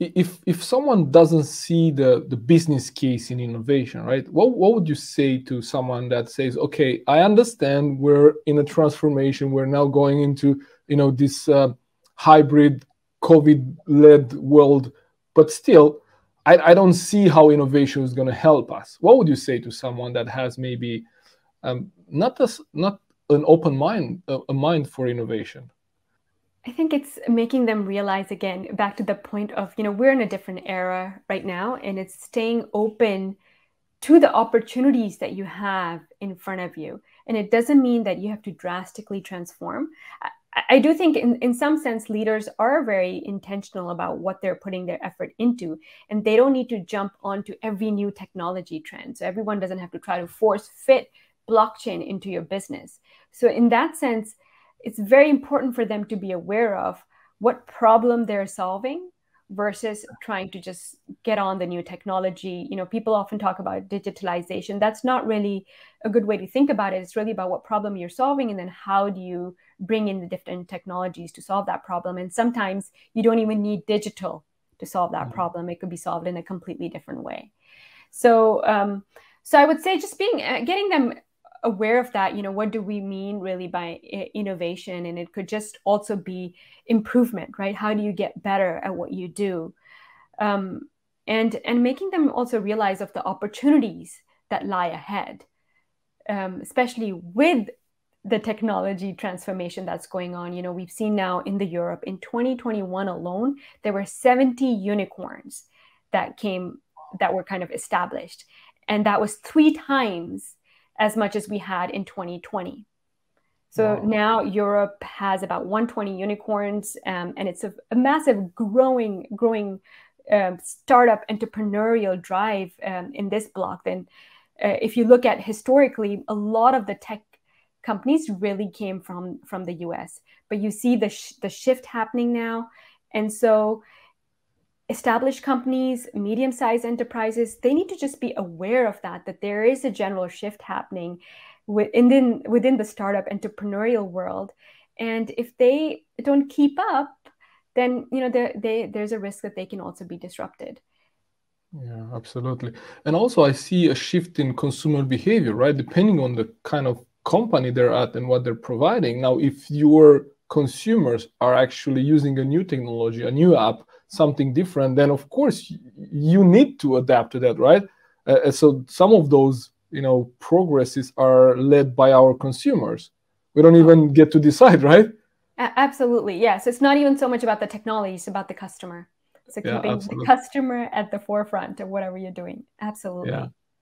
if someone doesn't see the business case in innovation, right? What would you say to someone that says, okay, I understand we're in a transformation, we're now going into this hybrid COVID-led world, but still, I don't see how innovation is going to help us. What would you say to someone that has maybe not an open mind, a mind for innovation? I think it's making them realize, again, back to the point of, we're in a different era right now, and it's staying open to the opportunities that you have in front of you. And it doesn't mean that you have to drastically transform. I do think in some sense, leaders are very intentional about what they're putting their effort into, and they don't need to jump onto every new technology trend. So everyone doesn't have to try to force fit blockchain into your business. So in that sense, it's very important for them to be aware of what problem they're solving versus trying to just get on the new technology. People often talk about digitalization. That's not really a good way to think about it. It's really about what problem you're solving, and then how do you bring in the different technologies to solve that problem. And sometimes you don't even need digital to solve that problem. It could be solved in a completely different way. So I would say just getting them aware of that. What do we mean really by innovation? And it could just also be improvement, right? How do you get better at what you do? And making them also realize of the opportunities that lie ahead, especially with the technology transformation that's going on. We've seen now in Europe in 2021 alone, there were 70 unicorns that were kind of established. And that was 3 times as much as we had in 2020. So wow. Now Europe has about 120 unicorns, and it's a massive growing startup entrepreneurial drive in this block. Then if you look at historically, a lot of the tech companies really came from the US, but you see the shift happening now. And so established companies, medium-sized enterprises, they need to just be aware of that there is a general shift happening within the startup entrepreneurial world. And if they don't keep up, then there's a risk that they can also be disrupted. Yeah, absolutely. And also I see a shift in consumer behavior, right? Depending on the kind of company they're at and what they're providing. Now, if your consumers are actually using a new technology, a new app, something different, then of course you need to adapt to that, right? So some of those progresses are led by our consumers. We don't even get to decide, right? Absolutely, yes. It's not even so much about the technology, it's about the customer. So keeping the customer at the forefront of whatever you're doing. Absolutely. Yeah.